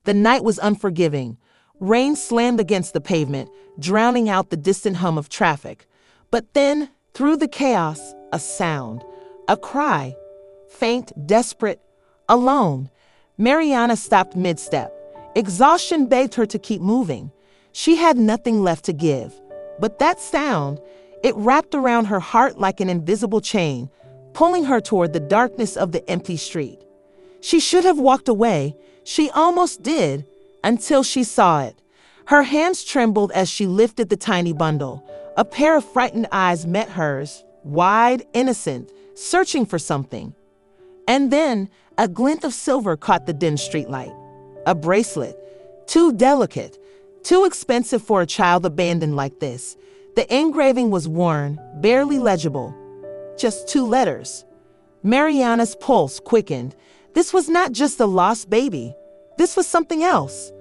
The night was unforgiving. Rain slammed against the pavement, drowning out the distant hum of traffic. But then, through the chaos, a sound. A cry. Faint, desperate, alone. Mariana stopped mid-step. Exhaustion begged her to keep moving. She had nothing left to give. But that sound, it wrapped around her heart like an invisible chain, pulling her toward the darkness of the empty street. She should have walked away. She almost did, until she saw it. Her hands trembled as she lifted the tiny bundle. A pair of frightened eyes met hers, wide, innocent, searching for something. And then a glint of silver caught the dim streetlight. A bracelet, too delicate, too expensive for a child abandoned like this. The engraving was worn, barely legible. Just 2 letters. Mariana's pulse quickened. This was not just a lost baby. This was something else.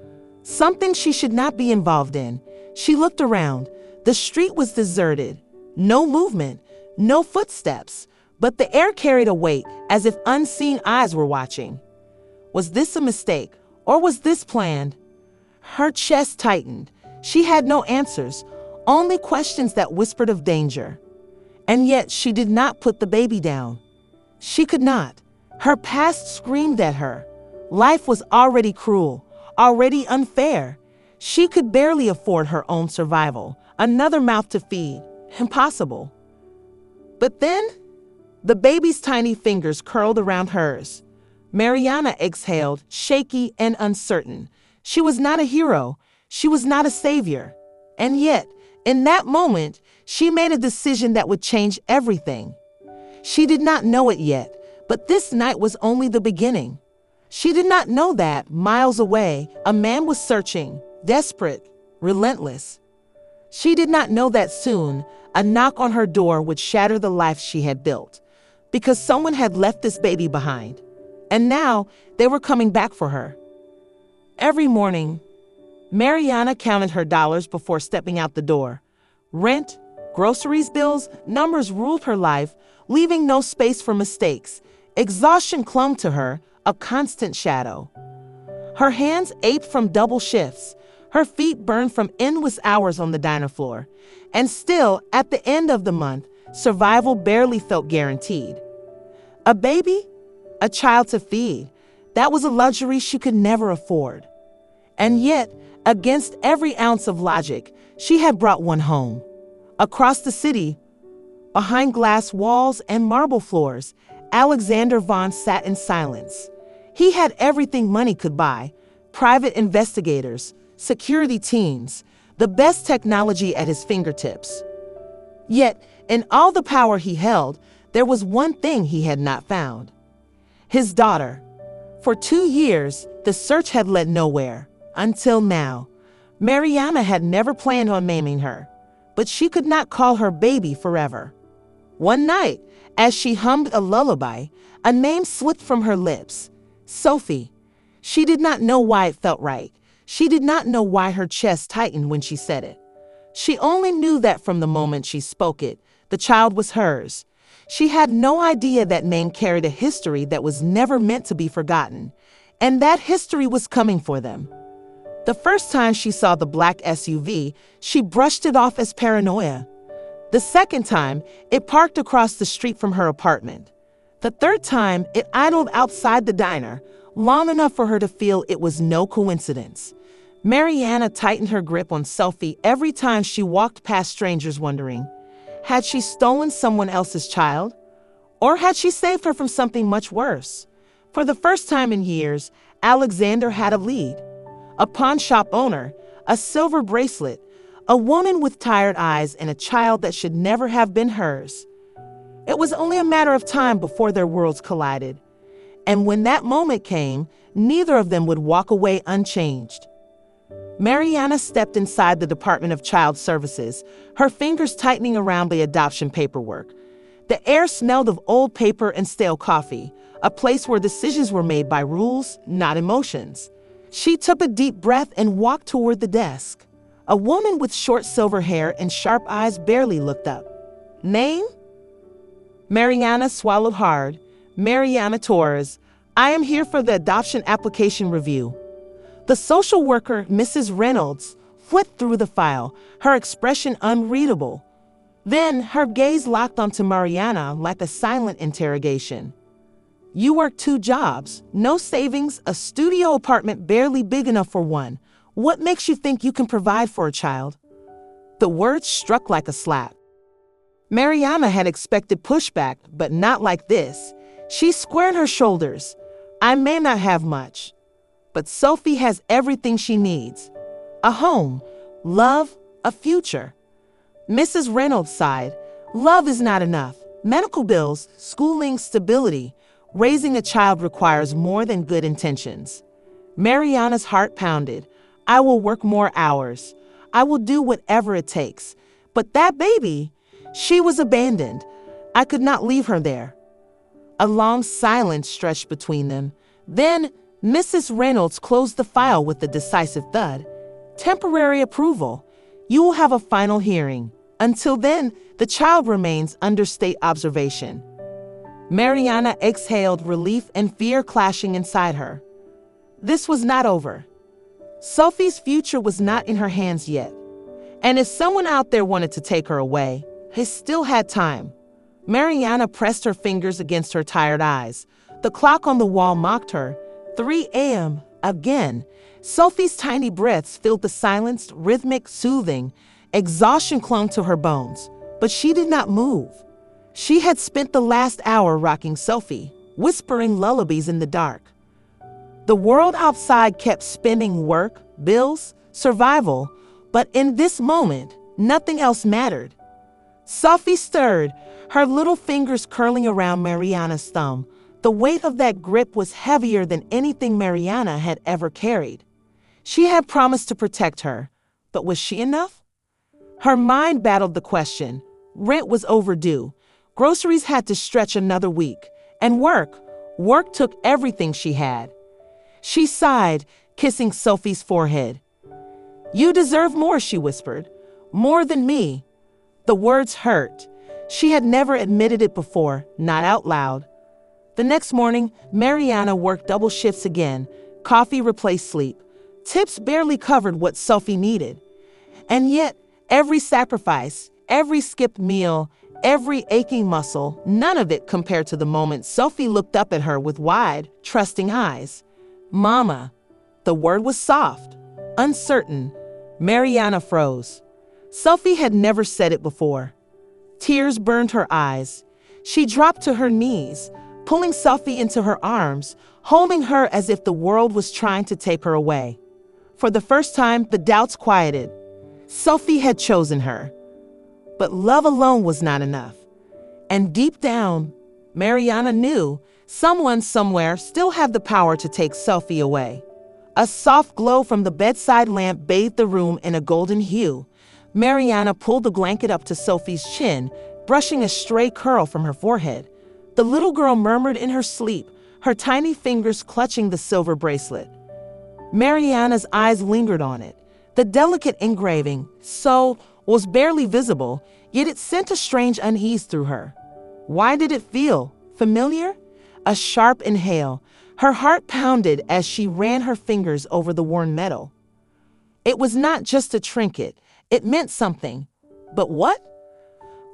Something she should not be involved in. She looked around. The street was deserted. No movement, no footsteps. But the air carried a weight, as if unseen eyes were watching. Was this a mistake, or was this planned? Her chest tightened. She had no answers, only questions that whispered of danger. And yet she did not put the baby down. She could not. Her past screamed at her. Life was already cruel, already unfair. She could barely afford her own survival. Another mouth to feed. Impossible. But then, the baby's tiny fingers curled around hers. Mariana exhaled, shaky and uncertain. She was not a hero. She was not a savior. And yet, in that moment, she made a decision that would change everything. She did not know it yet, but this night was only the beginning. She did not know that, miles away, a man was searching, desperate, relentless. She did not know that soon, a knock on her door would shatter the life she had built, because someone had left this baby behind. And now, they were coming back for her. Every morning, Mariana counted her dollars before stepping out the door. Rent, groceries, bills, numbers ruled her life, leaving no space for mistakes. Exhaustion clung to her, a constant shadow. Her hands ached from double shifts. Her feet burned from endless hours on the diner floor. And still, at the end of the month, survival barely felt guaranteed. A baby? A child to feed. That was a luxury she could never afford. And yet, against every ounce of logic, she had brought one home. Across the city, behind glass walls and marble floors, Alexander Vaughn sat in silence. He had everything money could buy: private investigators, security teams, the best technology at his fingertips. Yet, in all the power he held, there was one thing he had not found: his daughter. For 2 years, the search had led nowhere, until now. Mariana had never planned on maiming her, but she could not call her baby forever. One night, as she hummed a lullaby, a name slipped from her lips: Sophie. She did not know why it felt right. She did not know why her chest tightened when she said it. She only knew that from the moment she spoke it, the child was hers. She had no idea that name carried a history that was never meant to be forgotten, and that history was coming for them. The first time she saw the black SUV, she brushed it off as paranoia. The second time, it parked across the street from her apartment. The third time, it idled outside the diner, long enough for her to feel it was no coincidence. Mariana tightened her grip on Sophie every time she walked past strangers, wondering, had she stolen someone else's child? Or had she saved her from something much worse? For the first time in years, Alexander had a lead. A pawn shop owner, a silver bracelet, a woman with tired eyes, and a child that should never have been hers. It was only a matter of time before their worlds collided. And when that moment came, neither of them would walk away unchanged. Mariana stepped inside the Department of Child Services, her fingers tightening around the adoption paperwork. The air smelled of old paper and stale coffee, a place where decisions were made by rules, not emotions. She took a deep breath and walked toward the desk. A woman with short silver hair and sharp eyes barely looked up. Name? Mariana swallowed hard. Mariana Torres. I am here for the adoption application review. The social worker, Mrs. Reynolds, flipped through the file, her expression unreadable. Then her gaze locked onto Mariana like a silent interrogation. You work 2 jobs, no savings, a studio apartment barely big enough for one. What makes you think you can provide for a child? The words struck like a slap. Mariana had expected pushback, but not like this. She squared her shoulders. I may not have much, but Sophie has everything she needs. A home, love, a future. Mrs. Reynolds sighed. Love is not enough. Medical bills, schooling, stability. Raising a child requires more than good intentions. Mariana's heart pounded. I will work more hours. I will do whatever it takes. But that baby, she was abandoned. I could not leave her there. A long silence stretched between them. Then Mrs. Reynolds closed the file with a decisive thud. Temporary approval. You will have a final hearing. Until then, the child remains under state observation. Mariana exhaled, relief and fear clashing inside her. This was not over. Sophie's future was not in her hands yet. And if someone out there wanted to take her away, he still had time. Mariana pressed her fingers against her tired eyes. The clock on the wall mocked her. 3 a.m. Again. Sophie's tiny breaths filled the silence, rhythmic, soothing. Exhaustion clung to her bones, but she did not move. She had spent the last hour rocking Sophie, whispering lullabies in the dark. The world outside kept spinning: work, bills, survival, but in this moment, nothing else mattered. Sophie stirred, her little fingers curling around Mariana's thumb. The weight of that grip was heavier than anything Mariana had ever carried. She had promised to protect her, but was she enough? Her mind battled the question. Rent was overdue. Groceries had to stretch another week. And work took everything she had. She sighed, kissing Sophie's forehead. You deserve more, she whispered. More than me. The words hurt. She had never admitted it before, not out loud. The next morning, Mariana worked double shifts again. Coffee replaced sleep. Tips barely covered what Sophie needed. And yet, every sacrifice, every skipped meal, every aching muscle, none of it compared to the moment Sophie looked up at her with wide, trusting eyes. Mama. The word was soft, uncertain. Mariana froze. Sophie had never said it before. Tears burned her eyes. She dropped to her knees, pulling Sophie into her arms, holding her as if the world was trying to take her away. For the first time, the doubts quieted. Sophie had chosen her. But love alone was not enough. And deep down, Mariana knew someone somewhere still had the power to take Sophie away. A soft glow from the bedside lamp bathed the room in a golden hue. Mariana pulled the blanket up to Sophie's chin, brushing a stray curl from her forehead. The little girl murmured in her sleep, her tiny fingers clutching the silver bracelet. Mariana's eyes lingered on it. The delicate engraving, was barely visible, yet it sent a strange unease through her. Why did it feel familiar? A sharp inhale. Her heart pounded as she ran her fingers over the worn metal. It was not just a trinket. It meant something. But what?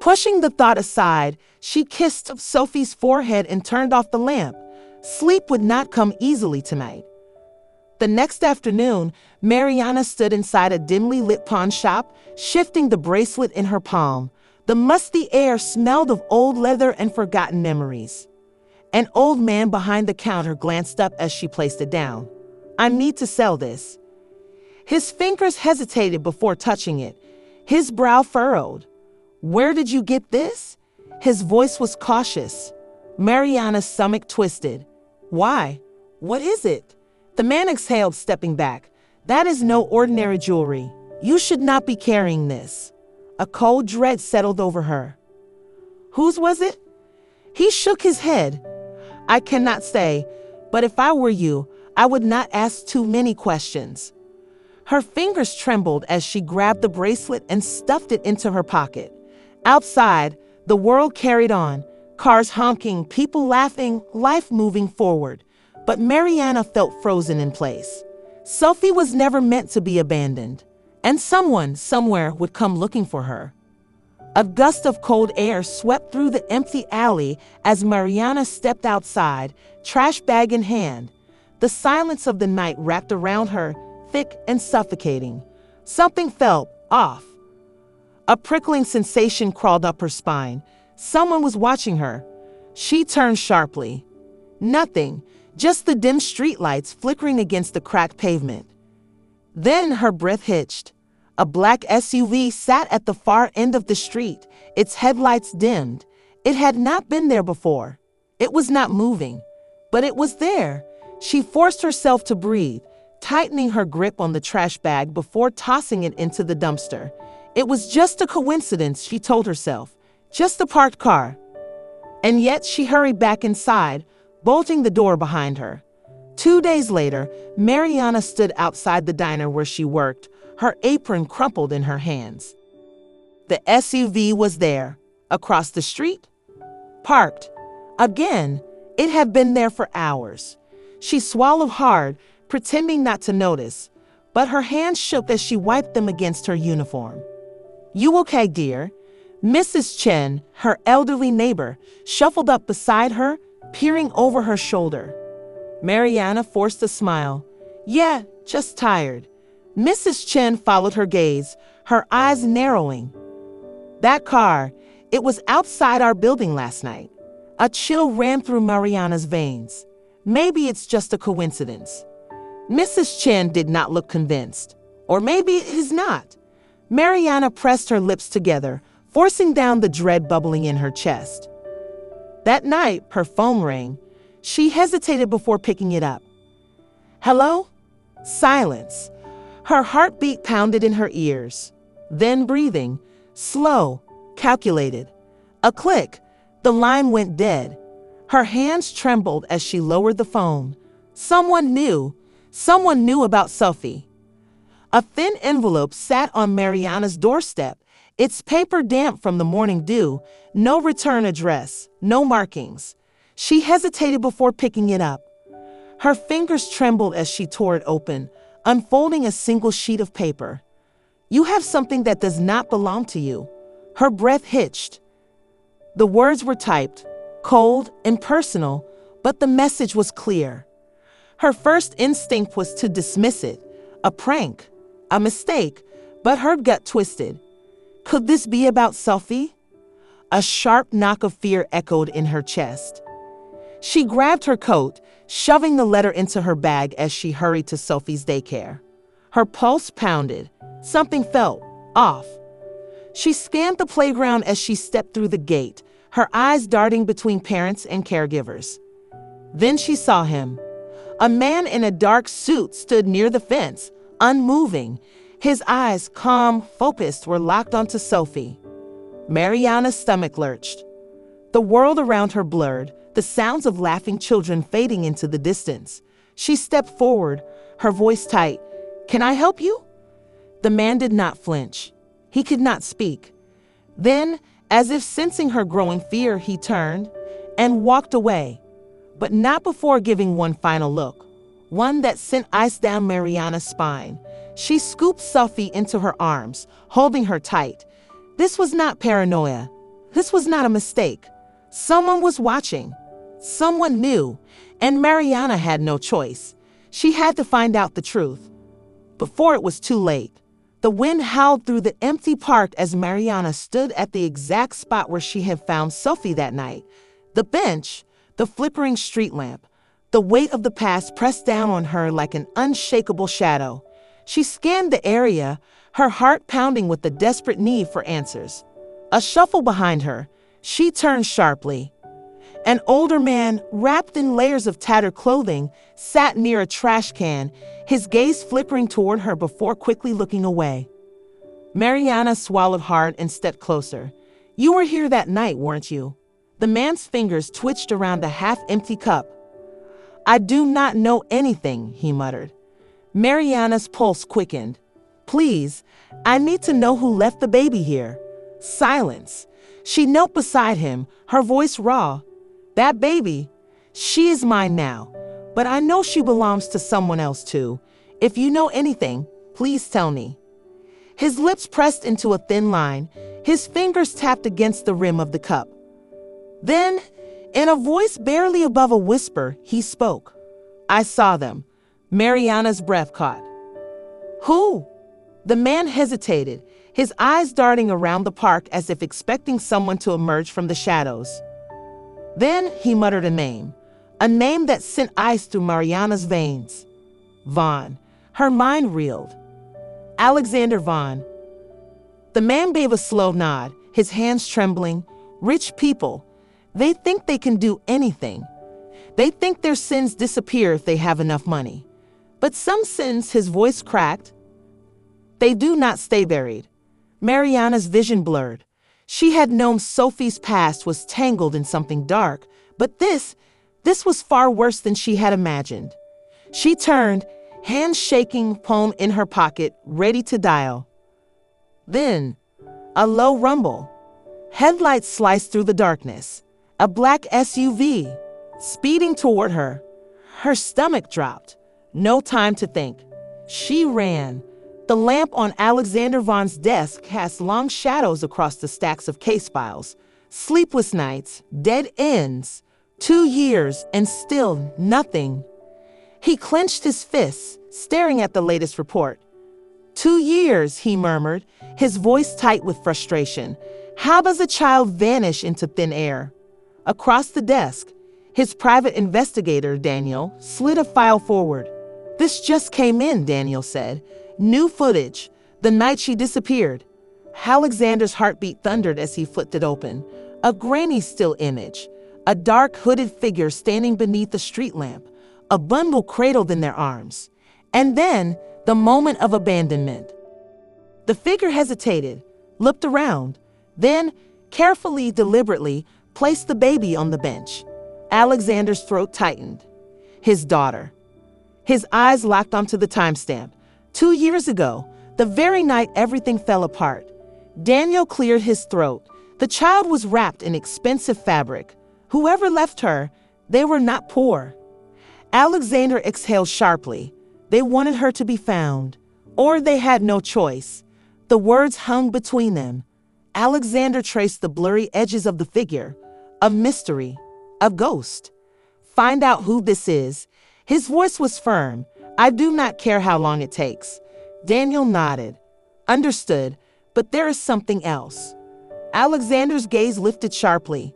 Pushing the thought aside, she kissed Sophie's forehead and turned off the lamp. Sleep would not come easily tonight. The next afternoon, Mariana stood inside a dimly lit pawn shop, shifting the bracelet in her palm. The musty air smelled of old leather and forgotten memories. An old man behind the counter glanced up as she placed it down. I need to sell this. His fingers hesitated before touching it. His brow furrowed. Where did you get this? His voice was cautious. Mariana's stomach twisted. Why? What is it? The man exhaled, stepping back. That is no ordinary jewelry. You should not be carrying this. A cold dread settled over her. Whose was it? He shook his head. I cannot say, but if I were you, I would not ask too many questions. Her fingers trembled as she grabbed the bracelet and stuffed it into her pocket. Outside, the world carried on, cars honking, people laughing, life moving forward. But Mariana felt frozen in place. Sophie was never meant to be abandoned, and someone somewhere would come looking for her. A gust of cold air swept through the empty alley as Mariana stepped outside, trash bag in hand. The silence of the night wrapped around her, thick and suffocating. Something felt off. A prickling sensation crawled up her spine. Someone was watching her. She turned sharply. Nothing, just the dim streetlights flickering against the cracked pavement. Then her breath hitched. A black SUV sat at the far end of the street, its headlights dimmed. It had not been there before. It was not moving, but it was there. She forced herself to breathe, tightening her grip on the trash bag before tossing it into the dumpster. It was just a coincidence, she told herself. Just a parked car. And yet she hurried back inside, bolting the door behind her. 2 days later, Mariana stood outside the diner where she worked, her apron crumpled in her hands. The SUV was there, across the street, parked. Again, it had been there for hours. She swallowed hard, pretending not to notice, but her hands shook as she wiped them against her uniform. "You okay, dear?" Mrs. Chen, her elderly neighbor, shuffled up beside her, peering over her shoulder. Mariana forced a smile. "Yeah, just tired." Mrs. Chen followed her gaze, her eyes narrowing. "That car, it was outside our building last night." A chill ran through Mariana's veins. Maybe it's just a coincidence. Mrs. Chen did not look convinced. Or maybe it is not. Mariana pressed her lips together, forcing down the dread bubbling in her chest. That night, her phone rang. She hesitated before picking it up. "Hello?" Silence. Her heartbeat pounded in her ears. Then breathing, slow, calculated. A click. The line went dead. Her hands trembled as she lowered the phone. Someone knew about Sophie. A thin envelope sat on Mariana's doorstep, its paper damp from the morning dew, no return address, no markings. She hesitated before picking it up. Her fingers trembled as she tore it open, unfolding a single sheet of paper. "You have something that does not belong to you." Her breath hitched. The words were typed, cold, impersonal, but the message was clear. Her first instinct was to dismiss it, a prank, a mistake, but her gut twisted. Could this be about Sophie? A sharp knock of fear echoed in her chest. She grabbed her coat, shoving the letter into her bag as she hurried to Sophie's daycare. Her pulse pounded. Something felt off. She scanned the playground as she stepped through the gate, her eyes darting between parents and caregivers. Then she saw him. A man in a dark suit stood near the fence, unmoving. His eyes, calm, focused, were locked onto Sophie. Mariana's stomach lurched. The world around her blurred, the sounds of laughing children fading into the distance. She stepped forward, her voice tight. "Can I help you?" The man did not flinch. He could not speak. Then, as if sensing her growing fear, he turned and walked away. But not before giving one final look, one that sent ice down Mariana's spine. She scooped Sophie into her arms, holding her tight. This was not paranoia. This was not a mistake. Someone was watching. Someone knew, and Mariana had no choice. She had to find out the truth. Before it was too late, the wind howled through the empty park as Mariana stood at the exact spot where she had found Sophie that night. The bench, the flickering street lamp, the weight of the past pressed down on her like an unshakable shadow. She scanned the area, her heart pounding with the desperate need for answers. A shuffle behind her. She turned sharply. An older man, wrapped in layers of tattered clothing, sat near a trash can, his gaze flickering toward her before quickly looking away. Mariana swallowed hard and stepped closer. "You were here that night, weren't you?" The man's fingers twitched around a half-empty cup. "I do not know anything," he muttered. Mariana's pulse quickened. "Please, I need to know who left the baby here." Silence. She knelt beside him, her voice raw. "That baby, she is mine now, but I know she belongs to someone else too. If you know anything, please tell me." His lips pressed into a thin line. His fingers tapped against the rim of the cup. Then, in a voice barely above a whisper, he spoke. "I saw them." Mariana's breath caught. "Who?" The man hesitated, his eyes darting around the park as if expecting someone to emerge from the shadows. Then he muttered a name that sent ice through Mariana's veins. Vaughn. Her mind reeled. Alexander Vaughn. The man gave a slow nod, his hands trembling. Rich people, they think they can do anything. They think their sins disappear if they have enough money. But some sins, his voice cracked, they do not stay buried. Mariana's vision blurred. She had known Sophie's past was tangled in something dark, but this was far worse than she had imagined. She turned, hands shaking, phone in her pocket, ready to dial. Then, a low rumble. Headlights sliced through the darkness. A black SUV, speeding toward her. Her stomach dropped. No time to think. She ran. The lamp on Alexander Vaughn's desk cast long shadows across the stacks of case files. Sleepless nights, dead ends, 2 years, and still nothing. He clenched his fists, staring at the latest report. 2 years, he murmured, his voice tight with frustration. How does a child vanish into thin air? Across the desk, his private investigator, Daniel, slid a file forward. "This just came in," Daniel said. "New footage, the night she disappeared." Alexander's heartbeat thundered as he flipped it open. A grainy still image, a dark hooded figure standing beneath a street lamp, a bundle cradled in their arms. And then, the moment of abandonment. The figure hesitated, looked around, then, carefully, deliberately, placed the baby on the bench. Alexander's throat tightened. His daughter. His eyes locked onto the timestamp. 2 years ago, the very night everything fell apart. Daniel cleared his throat. The child was wrapped in expensive fabric. Whoever left her, they were not poor. Alexander exhaled sharply. They wanted her to be found, or they had no choice. The words hung between them. Alexander traced the blurry edges of the figure. A mystery, a ghost. Find out who this is. His voice was firm. I do not care how long it takes. Daniel nodded. Understood, but there is something else. Alexander's gaze lifted sharply.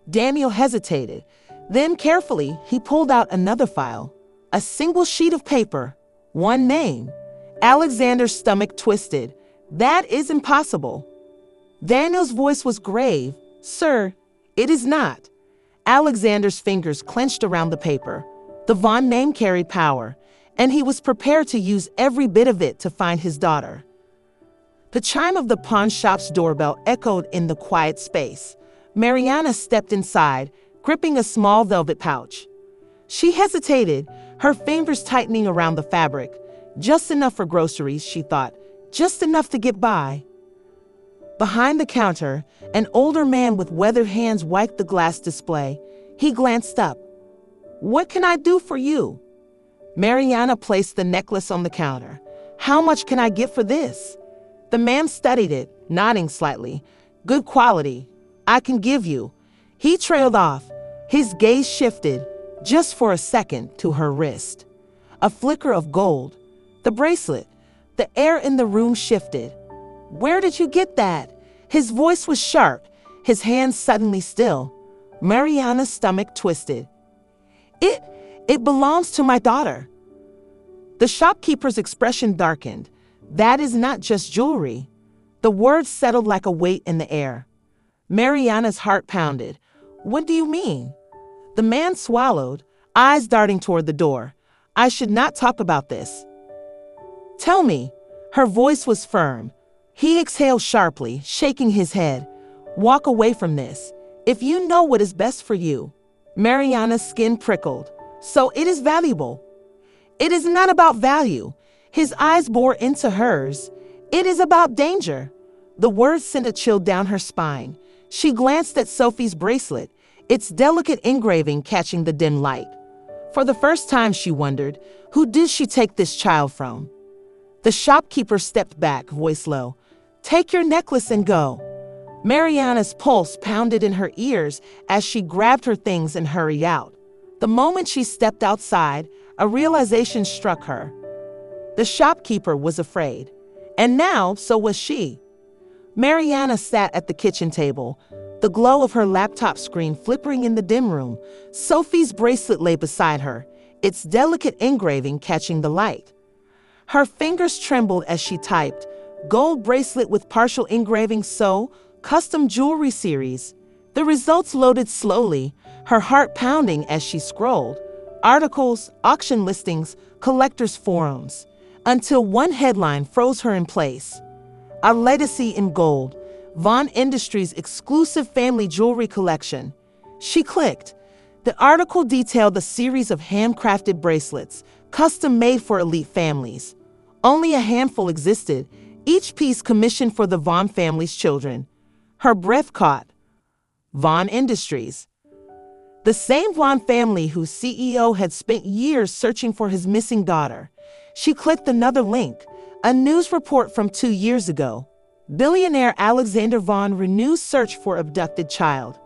Daniel hesitated. Then carefully, he pulled out another file. A single sheet of paper. One name. Alexander's stomach twisted. That is impossible. Daniel's voice was grave. Sir, it is not. Alexander's fingers clenched around the paper. The Vaughn name carried power, and he was prepared to use every bit of it to find his daughter. The chime of the pawn shop's doorbell echoed in the quiet space. Mariana stepped inside, gripping a small velvet pouch. She hesitated, her fingers tightening around the fabric. Just enough for groceries, she thought. Just enough to get by. Behind the counter, an older man with weathered hands wiped the glass display. He glanced up. What can I do for you? Mariana placed the necklace on the counter. How much can I get for this? The man studied it, nodding slightly. Good quality. I can give you. He trailed off. His gaze shifted, just for a second, to her wrist. A flicker of gold. The bracelet. The air in the room shifted. Where did you get that? His voice was sharp, his hands suddenly still. Mariana's stomach twisted. It belongs to my daughter. The shopkeeper's expression darkened. That is not just jewelry. The words settled like a weight in the air. Mariana's heart pounded. What do you mean? The man swallowed, eyes darting toward the door. I should not talk about this. Tell me. Her voice was firm. He exhaled sharply, shaking his head. Walk away from this. If you know what is best for you. Mariana's skin prickled. So it is valuable. It is not about value. His eyes bore into hers. It is about danger. The words sent a chill down her spine. She glanced at Sophie's bracelet, its delicate engraving catching the dim light. For the first time, she wondered, Who did she take this child from? The shopkeeper stepped back, voice low. Take your necklace and go. Mariana's pulse pounded in her ears as she grabbed her things and hurried out. The moment she stepped outside, a realization struck her. The shopkeeper was afraid. And now, so was she. Mariana sat at the kitchen table, the glow of her laptop screen flickering in the dim room. Sophie's bracelet lay beside her, its delicate engraving catching the light. Her fingers trembled as she typed, gold bracelet with partial engraving custom jewelry series. The results loaded slowly, her heart pounding as she scrolled. Articles, auction listings, collectors' forums. Until one headline froze her in place. A legacy in gold, Vaughn Industries' exclusive family jewelry collection. She clicked. The article detailed a series of handcrafted bracelets, custom made for elite families. Only a handful existed, each piece commissioned for the Vaughn family's children. Her breath caught. Vaughn Industries. The same Vaughn family whose CEO had spent years searching for his missing daughter. She clicked another link, a news report from 2 years ago. Billionaire Alexander Vaughn renews search for abducted child.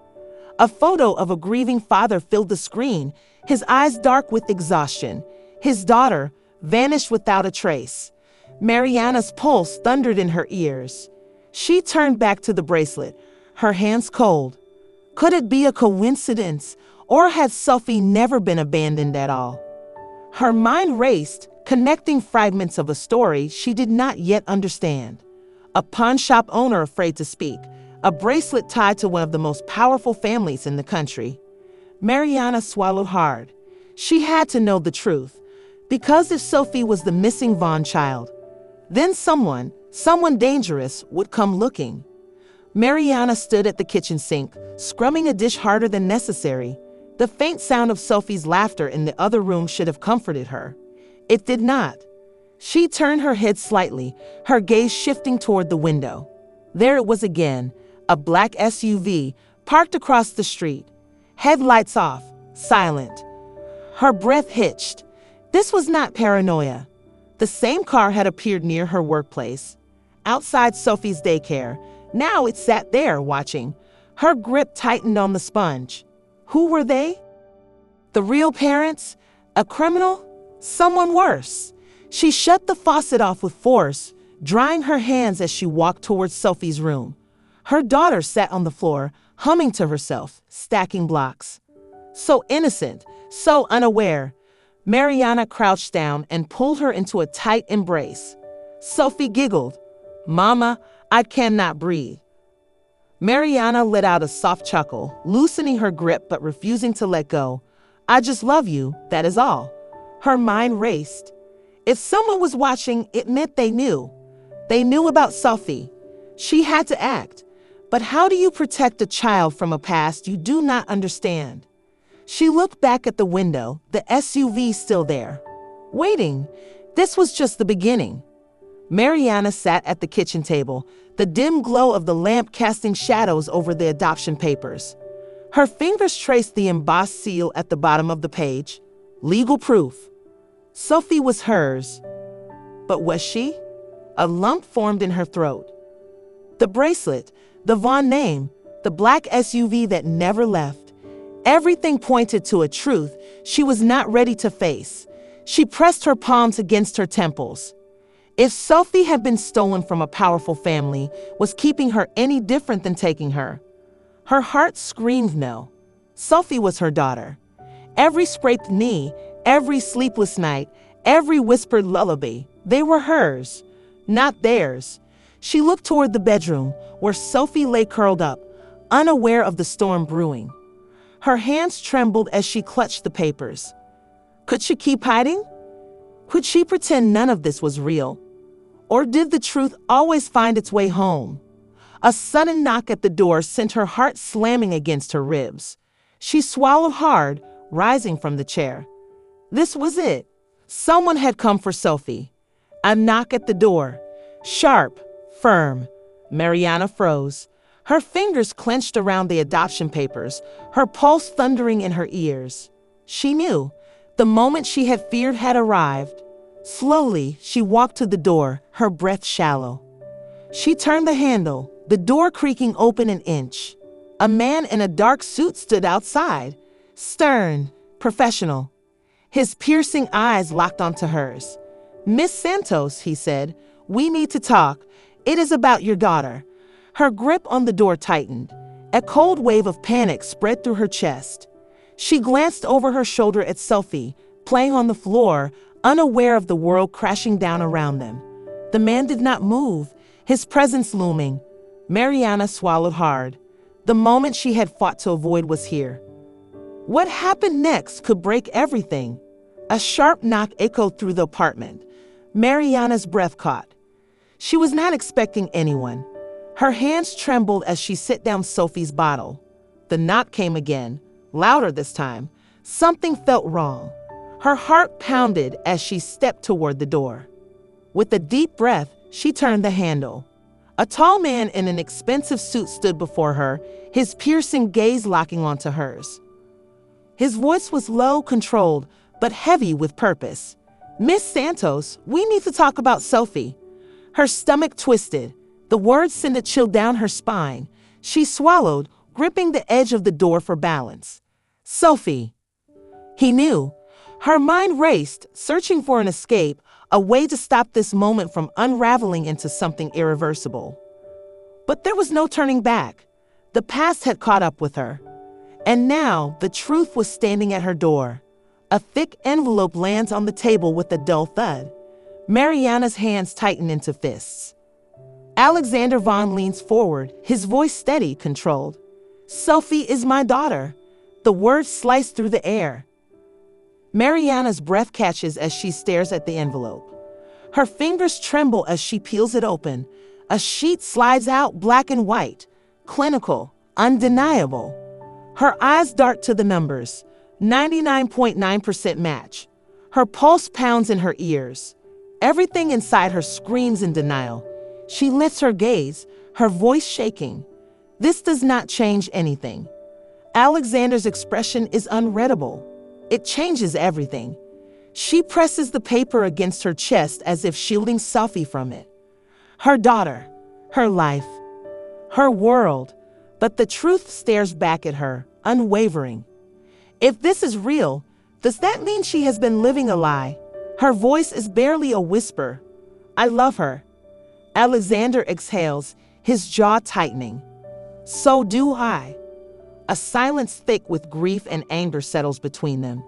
A photo of a grieving father filled the screen, his eyes dark with exhaustion. His daughter vanished without a trace. Mariana's pulse thundered in her ears. She turned back to the bracelet, her hands cold. Could it be a coincidence, or had Sophie never been abandoned at all? Her mind raced, connecting fragments of a story she did not yet understand. A pawn shop owner afraid to speak, a bracelet tied to one of the most powerful families in the country. Mariana swallowed hard. She had to know the truth, because if Sophie was the missing Vaughn child, then someone dangerous would come looking. Mariana stood at the kitchen sink, scrubbing a dish harder than necessary. The faint sound of Sophie's laughter in the other room should have comforted her. It did not. She turned her head slightly, her gaze shifting toward the window. There it was again, a black SUV parked across the street. Headlights off, silent. Her breath hitched. This was not paranoia. The same car had appeared near her workplace, outside Sophie's daycare. Now it sat there, watching. Her grip tightened on the sponge. Who were they? The real parents? A criminal? Someone worse. She shut the faucet off with force, drying her hands as she walked towards Sophie's room. Her daughter sat on the floor, humming to herself, stacking blocks. So innocent, so unaware. Mariana crouched down and pulled her into a tight embrace. Sophie giggled. Mama, I cannot breathe. Mariana let out a soft chuckle, loosening her grip but refusing to let go. I just love you, that is all. Her mind raced. If someone was watching, it meant they knew. They knew about Sophie. She had to act. But how do you protect a child from a past you do not understand? She looked back at the window, the SUV still there. Waiting. This was just the beginning. Mariana sat at the kitchen table, the dim glow of the lamp casting shadows over the adoption papers. Her fingers traced the embossed seal at the bottom of the page. Legal proof. Sophie was hers. But was she? A lump formed in her throat. The bracelet, the Vaughn name, the black SUV that never left. Everything pointed to a truth she was not ready to face. She pressed her palms against her temples. If Sophie had been stolen from a powerful family, was keeping her any different than taking her? Her heart screamed no. Sophie was her daughter. Every scraped knee, every sleepless night, every whispered lullaby, they were hers, not theirs. She looked toward the bedroom, where Sophie lay curled up, unaware of the storm brewing. Her hands trembled as she clutched the papers. Could she keep hiding? Could she pretend none of this was real? Or did the truth always find its way home? A sudden knock at the door sent her heart slamming against her ribs. She swallowed hard, rising from the chair. This was it. Someone had come for Sophie. A knock at the door. Sharp, firm. Mariana froze. Her fingers clenched around the adoption papers, her pulse thundering in her ears. She knew. The moment she had feared had arrived. Slowly, she walked to the door, her breath shallow. She turned the handle, the door creaking open an inch. A man in a dark suit stood outside, stern, professional. His piercing eyes locked onto hers. "Miss Santos," he said, "we need to talk. It is about your daughter." Her grip on the door tightened. A cold wave of panic spread through her chest. She glanced over her shoulder at Sophie, playing on the floor, unaware of the world crashing down around them. The man did not move, his presence looming. Mariana swallowed hard. The moment she had fought to avoid was here. What happened next could break everything. A sharp knock echoed through the apartment. Mariana's breath caught. She was not expecting anyone. Her hands trembled as she set down Sophie's bottle. The knock came again, louder this time. Something felt wrong. Her heart pounded as she stepped toward the door. With a deep breath, she turned the handle. A tall man in an expensive suit stood before her, his piercing gaze locking onto hers. His voice was low, controlled, but heavy with purpose. "Miss Santos, we need to talk about Sophie." Her stomach twisted. The words sent a chill down her spine. She swallowed, gripping the edge of the door for balance. Sophie. He knew. Her mind raced, searching for an escape, a way to stop this moment from unraveling into something irreversible. But there was no turning back. The past had caught up with her. And now, the truth was standing at her door. A thick envelope lands on the table with a dull thud. Mariana's hands tighten into fists. Alexander Vaughn leans forward, his voice steady, controlled. "Sophie is my daughter." The words slice through the air. Mariana's breath catches as she stares at the envelope. Her fingers tremble as she peels it open. A sheet slides out, black and white, clinical, undeniable. Her eyes dart to the numbers. 99.9% match. Her pulse pounds in her ears. Everything inside her screams in denial. She lifts her gaze, her voice shaking. This does not change anything. Alexander's expression is unreadable. It changes everything. She presses the paper against her chest as if shielding Sophie from it. Her daughter, her life, her world. But the truth stares back at her, unwavering. If this is real, does that mean she has been living a lie? Her voice is barely a whisper. "I love her." Alexander exhales, his jaw tightening. "So do I." A silence thick with grief and anger settles between them.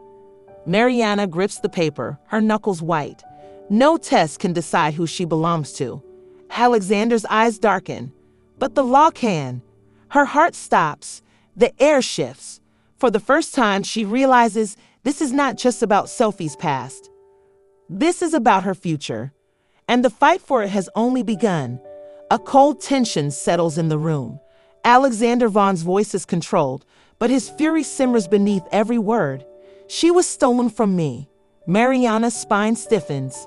Mariana grips the paper, her knuckles white. No test can decide who she belongs to. Alexander's eyes darken, but the law can. Her heart stops. The air shifts. For the first time, she realizes this is not just about Sophie's past. This is about her future. And the fight for it has only begun. A cold tension settles in the room. Alexander Vaughn's voice is controlled, but his fury simmers beneath every word. "She was stolen from me." Mariana's spine stiffens.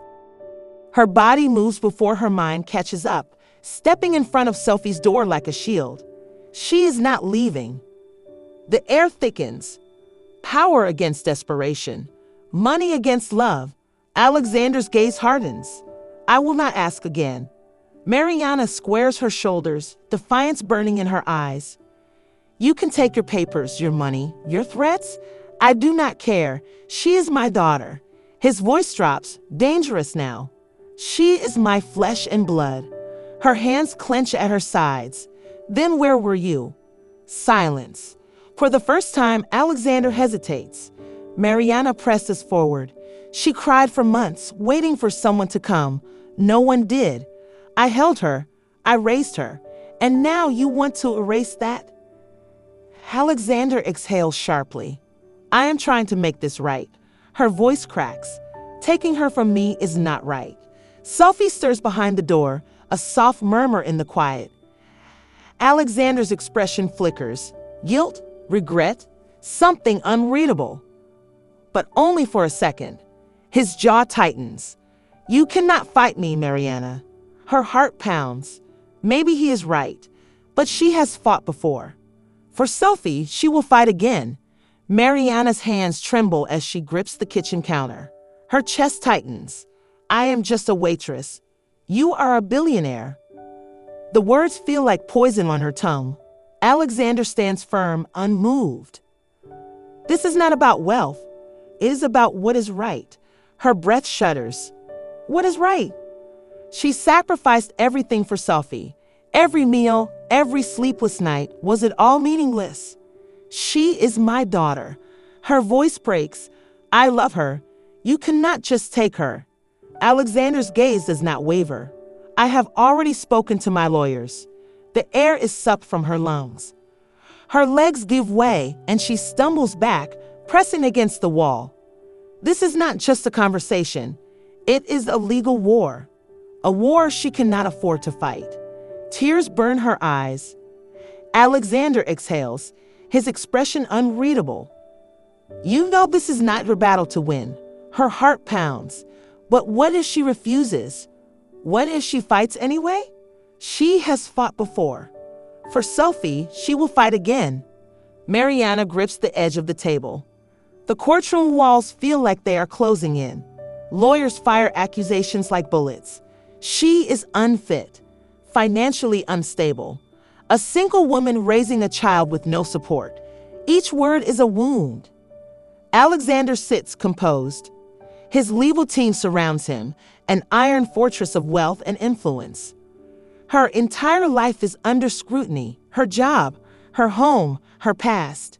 Her body moves before her mind catches up, stepping in front of Sophie's door like a shield. She is not leaving. The air thickens. Power against desperation. Money against love. Alexander's gaze hardens. "I will not ask again." Mariana squares her shoulders, defiance burning in her eyes. "You can take your papers, your money, your threats. I do not care. She is my daughter." His voice drops, dangerous now. "She is my flesh and blood." Her hands clench at her sides. "Then where were you?" Silence. For the first time, Alexander hesitates. Mariana presses forward. She cried for months, waiting for someone to come. No one did. I held her. I raised her. And now you want to erase that? Alexander exhales sharply. "I am trying to make this right." Her voice cracks. "Taking her from me is not right." Sophie stirs behind the door, a soft murmur in the quiet. Alexander's expression flickers. Guilt, regret, something unreadable. But only for a second. His jaw tightens. "You cannot fight me, Mariana." Her heart pounds. Maybe he is right, but she has fought before. For Sophie, she will fight again. Mariana's hands tremble as she grips the kitchen counter. Her chest tightens. I am just a waitress. You are a billionaire. The words feel like poison on her tongue. Alexander stands firm, unmoved. This is not about wealth. It is about what is right. Her breath shudders. What is right? She sacrificed everything for Sophie. Every meal, every sleepless night. Was it all meaningless? She is my daughter. Her voice breaks. I love her. You cannot just take her. Alexander's gaze does not waver. I have already spoken to my lawyers. The air is sucked from her lungs. Her legs give way and she stumbles back, pressing against the wall. This is not just a conversation. It is a legal war. A war she cannot afford to fight. Tears burn her eyes. Alexander exhales, his expression unreadable. You know this is not her battle to win. Her heart pounds. But what if she refuses? What if she fights anyway? She has fought before. For Sophie, she will fight again. Mariana grips the edge of the table. The courtroom walls feel like they are closing in. Lawyers fire accusations like bullets. She is unfit, financially unstable. A single woman raising a child with no support. Each word is a wound. Alexander sits composed. His legal team surrounds him, an iron fortress of wealth and influence. Her entire life is under scrutiny, her job, her home, her past.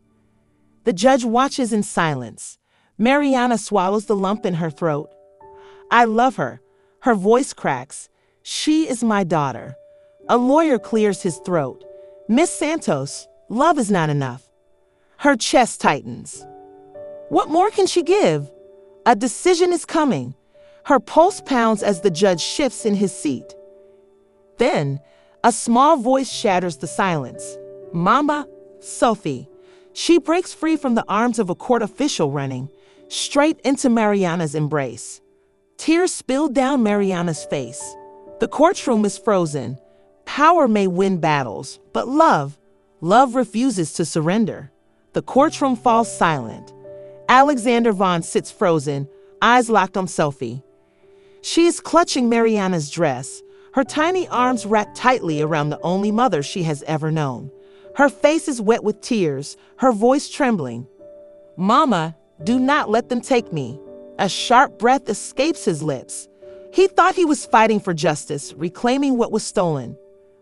The judge watches in silence. Mariana swallows the lump in her throat. I love her. Her voice cracks. She is my daughter. A lawyer clears his throat. Miss Santos, love is not enough. Her chest tightens. What more can she give? A decision is coming. Her pulse pounds as the judge shifts in his seat. Then, a small voice shatters the silence. Mama, Sophie. She breaks free from the arms of a court official running, straight into Mariana's embrace. Tears spill down Mariana's face. The courtroom is frozen. Power may win battles, but love refuses to surrender. The courtroom falls silent. Alexander Vaughn sits frozen, eyes locked on Sophie. She is clutching Mariana's dress, her tiny arms wrapped tightly around the only mother she has ever known. Her face is wet with tears, her voice trembling. Mama, do not let them take me. A sharp breath escapes his lips. He thought he was fighting for justice, reclaiming what was stolen.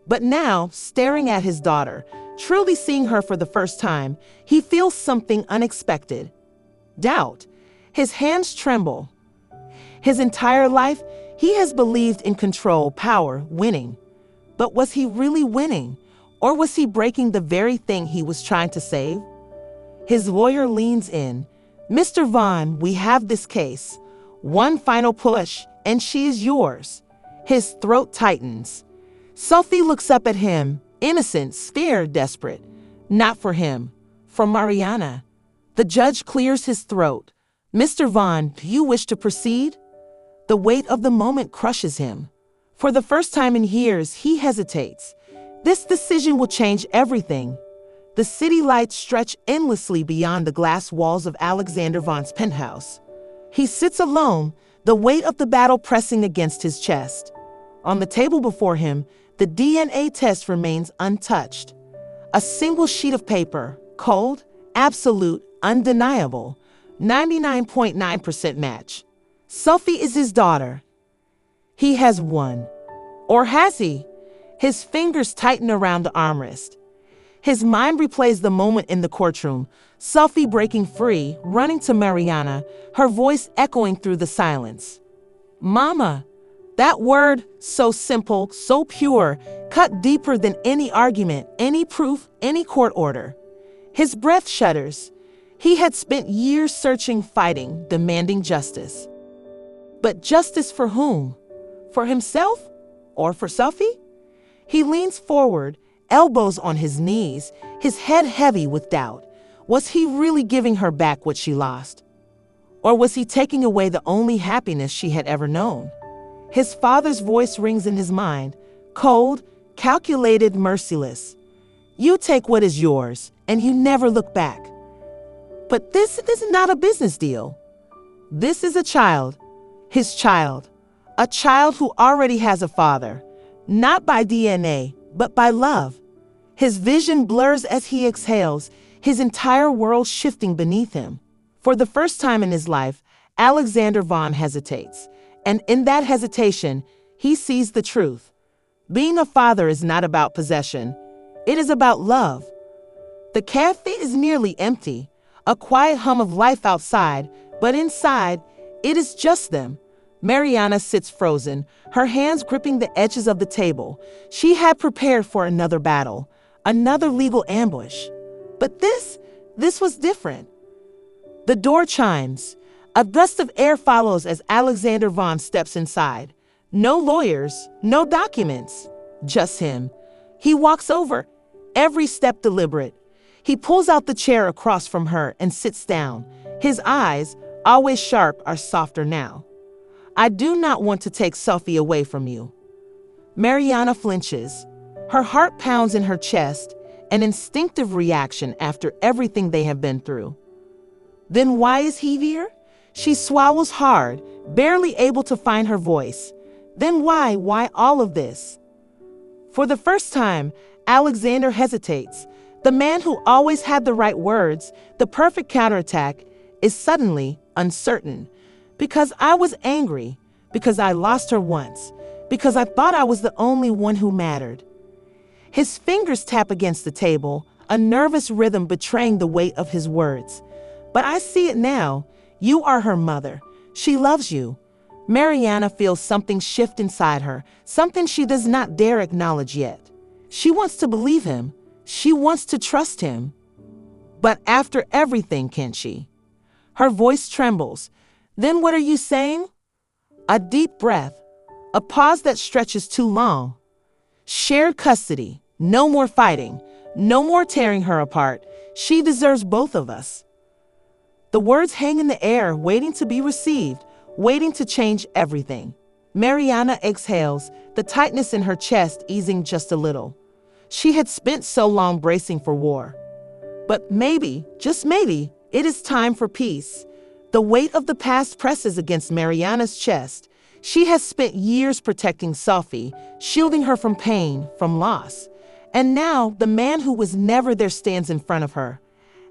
But now, staring at his daughter, truly seeing her for the first time, he feels something unexpected. Doubt. His hands tremble. His entire life, he has believed in control, power, winning. But was he really winning? Or was he breaking the very thing he was trying to save? His lawyer leans in. Mr. Vaughn, we have this case. One final push, and she is yours. His throat tightens. Sophie looks up at him, innocent, scared, desperate. Not for him, for Mariana. The judge clears his throat. Mr. Vaughn, do you wish to proceed? The weight of the moment crushes him. For the first time in years, he hesitates. This decision will change everything. The city lights stretch endlessly beyond the glass walls of Alexander Vaughn's penthouse. He sits alone, the weight of the battle pressing against his chest. On the table before him, the DNA test remains untouched. A single sheet of paper, cold, absolute, undeniable, 99.9% match. Sophie is his daughter. He has won. Or has he? His fingers tighten around the armrest. His mind replays the moment in the courtroom, Sophie breaking free, running to Mariana, her voice echoing through the silence. Mama, that word, so simple, so pure, cut deeper than any argument, any proof, any court order. His breath shudders. He had spent years searching, fighting, demanding justice. But justice for whom? For himself? Or for Sophie? He leans forward, elbows on his knees, his head heavy with doubt. Was he really giving her back what she lost? Or was he taking away the only happiness she had ever known? His father's voice rings in his mind, cold, calculated, merciless. You take what is yours, and you never look back. But this is not a business deal. This is a child, his child, a child who already has a father, not by DNA, but by love. His vision blurs as he exhales, his entire world shifting beneath him. For the first time in his life, Alexander Vaughn hesitates, and in that hesitation, he sees the truth. Being a father is not about possession. It is about love. The cafe is nearly empty, a quiet hum of life outside, but inside, it is just them. Mariana sits frozen, her hands gripping the edges of the table. She had prepared for another battle, another legal ambush. But this was different. The door chimes. A gust of air follows as Alexander Vaughn steps inside. No lawyers, no documents, just him. He walks over, every step deliberate. He pulls out the chair across from her and sits down. His eyes, always sharp, are softer now. I do not want to take Sophie away from you. Mariana flinches. Her heart pounds in her chest, an instinctive reaction after everything they have been through. Then why is he here? She swallows hard, barely able to find her voice. Then why all of this? For the first time, Alexander hesitates. The man who always had the right words, the perfect counterattack, is suddenly uncertain. Because I was angry, because I lost her once, because I thought I was the only one who mattered. His fingers tap against the table, a nervous rhythm betraying the weight of his words. But I see it now. You are her mother. She loves you. Mariana feels something shift inside her, something she does not dare acknowledge yet. She wants to believe him. She wants to trust him. But after everything, can she? Her voice trembles. Then what are you saying? A deep breath, a pause that stretches too long. Shared custody, no more fighting, no more tearing her apart. She deserves both of us. The words hang in the air, waiting to be received, waiting to change everything. Mariana exhales, the tightness in her chest easing just a little. She had spent so long bracing for war. But maybe, just maybe, it is time for peace. The weight of the past presses against Mariana's chest. She has spent years protecting Sophie, shielding her from pain, from loss. And now the man who was never there stands in front of her,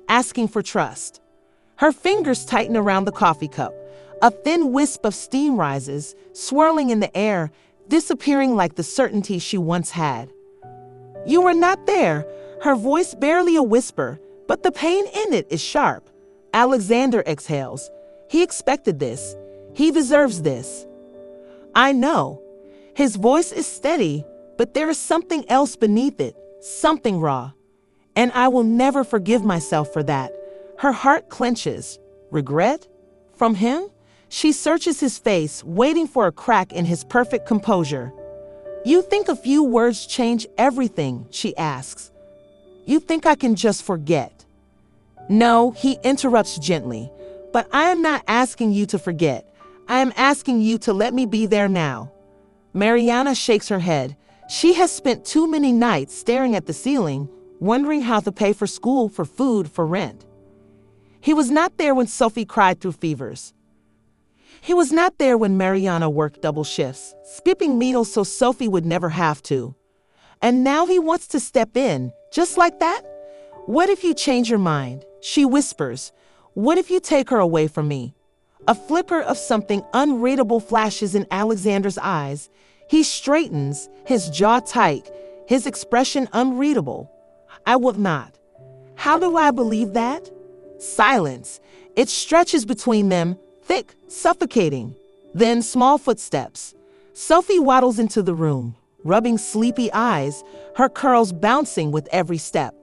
asking for trust. Her fingers tighten around the coffee cup. A thin wisp of steam rises, swirling in the air, disappearing like the certainty she once had. You were not there, her voice barely a whisper, but the pain in it is sharp. Alexander exhales. He expected this. He deserves this. I know. His voice is steady, but there is something else beneath it, something raw. And I will never forgive myself for that. Her heart clenches. Regret? From him? She searches his face, waiting for a crack in his perfect composure. You think a few words change everything, she asks. You think I can just forget? No, he interrupts gently. But I am not asking you to forget. I am asking you to let me be there now. Mariana shakes her head. She has spent too many nights staring at the ceiling, wondering how to pay for school, for food, for rent. He was not there when Sophie cried through fevers. He was not there when Mariana worked double shifts, skipping meals so Sophie would never have to. And now he wants to step in, just like that? What if you change your mind? She whispers. What if you take her away from me? A flicker of something unreadable flashes in Alexander's eyes. He straightens, his jaw tight, his expression unreadable. I will not. How do I believe that? Silence. It stretches between them, thick, suffocating. Then small footsteps. Sophie waddles into the room, rubbing sleepy eyes, her curls bouncing with every step.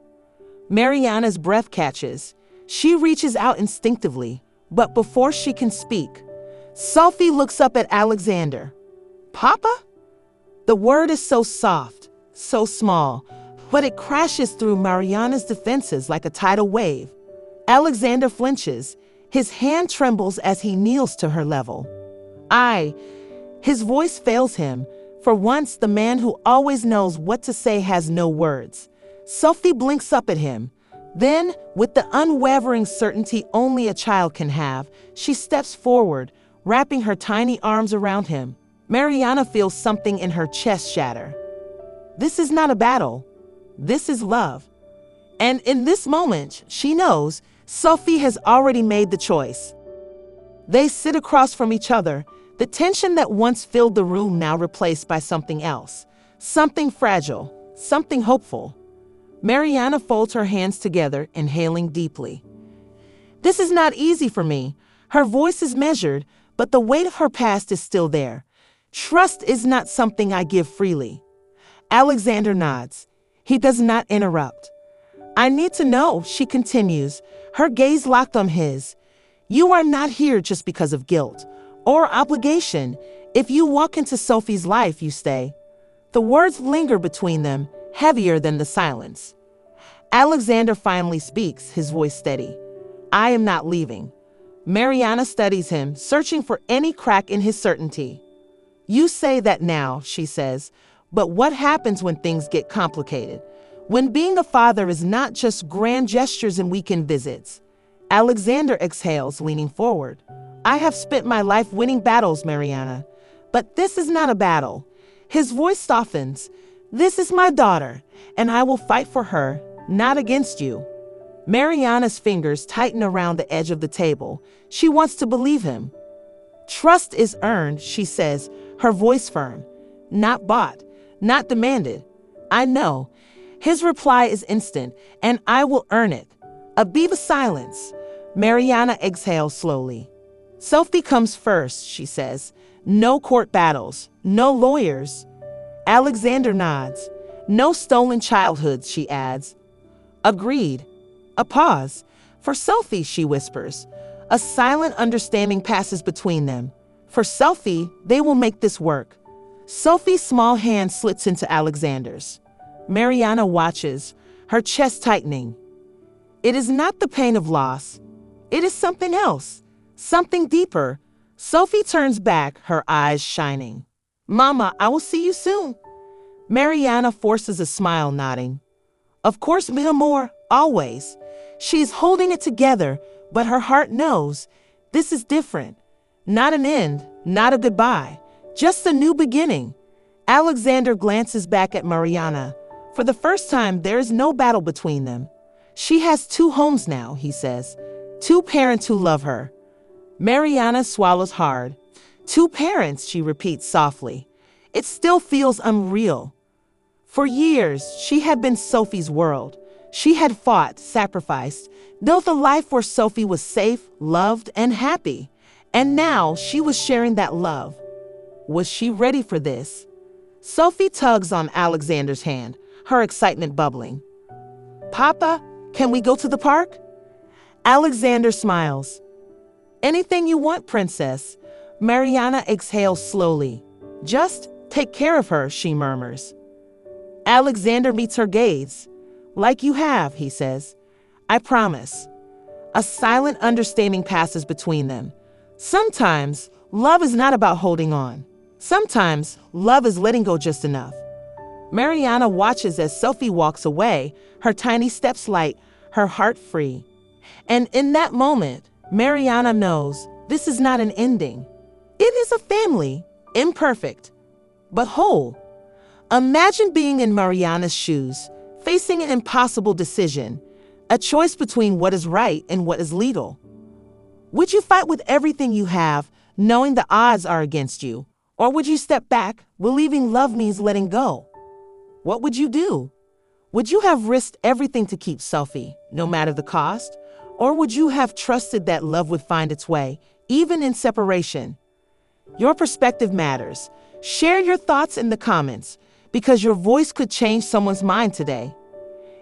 Mariana's breath catches. She reaches out instinctively, but before she can speak, Sophie looks up at Alexander. Papa? The word is so soft, so small, but it crashes through Mariana's defenses like a tidal wave. Alexander flinches. His hand trembles as he kneels to her level. His voice fails him. For once, the man who always knows what to say has no words. Sophie blinks up at him. Then, with the unwavering certainty only a child can have, she steps forward, wrapping her tiny arms around him. Mariana feels something in her chest shatter. This is not a battle. This is love. And in this moment, she knows Sophie has already made the choice. They sit across from each other, the tension that once filled the room now replaced by something else. Something fragile, something hopeful. Mariana folds her hands together, inhaling deeply. This is not easy for me. Her voice is measured, but the weight of her past is still there. Trust is not something I give freely. Alexander nods. He does not interrupt. I need to know, she continues, her gaze locked on his. You are not here just because of guilt or obligation. If you walk into Sophie's life, you stay. The words linger between them, heavier than the silence. Alexander finally speaks, his voice steady. I am not leaving. Mariana studies him, searching for any crack in his certainty. You say that now, she says, but what happens when things get complicated? When being a father is not just grand gestures and weekend visits? Alexander exhales, leaning forward. I have spent my life winning battles, Mariana. But this is not a battle. His voice softens. This is my daughter, and I will fight for her, not against you. Mariana's fingers tighten around the edge of the table. She wants to believe him. Trust is earned, she says, her voice firm. Not bought, not demanded. I know. His reply is instant, and I will earn it. A beat of silence. Mariana exhales slowly. Sophie comes first, she says. No court battles, no lawyers. Alexander nods. No stolen childhoods, she adds. Agreed. A pause. For Sophie, she whispers. A silent understanding passes between them. For Sophie, they will make this work. Sophie's small hand slips into Alexander's. Mariana watches, her chest tightening. It is not the pain of loss. It is something else, something deeper. Sophie turns back, her eyes shining. Mama, I will see you soon. Mariana forces a smile, nodding. Of course, Millionaire, always. She's holding it together, but her heart knows this is different. Not an end, not a goodbye, just a new beginning. Alexander glances back at Mariana. For the first time, there is no battle between them. She has two homes now, he says. Two parents who love her. Mariana swallows hard. Two parents, she repeats softly. It still feels unreal. For years, she had been Sophie's world. She had fought, sacrificed, built a life where Sophie was safe, loved, and happy. And now she was sharing that love. Was she ready for this? Sophie tugs on Alexander's hand, her excitement bubbling. Papa, can we go to the park? Alexander smiles. Anything you want, princess. Mariana exhales slowly. Just take care of her, she murmurs. Alexander meets her gaze. Like you have, he says. I promise. A silent understanding passes between them. Sometimes, love is not about holding on. Sometimes, love is letting go just enough. Mariana watches as Sophie walks away, her tiny steps light, her heart free. And in that moment, Mariana knows this is not an ending. It is a family, imperfect, but whole. Imagine being in Mariana's shoes, facing an impossible decision, a choice between what is right and what is legal. Would you fight with everything you have, knowing the odds are against you? Or would you step back, believing love means letting go? What would you do? Would you have risked everything to keep Sophie, no matter the cost? Or would you have trusted that love would find its way, even in separation? Your perspective matters. Share your thoughts in the comments, because your voice could change someone's mind today.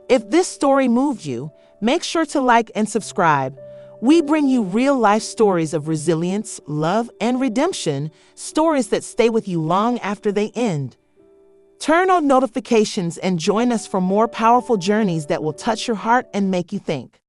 If this story moved you, make sure to like and subscribe. We bring you real-life stories of resilience, love, and redemption, stories that stay with you long after they end. Turn on notifications and join us for more powerful journeys that will touch your heart and make you think.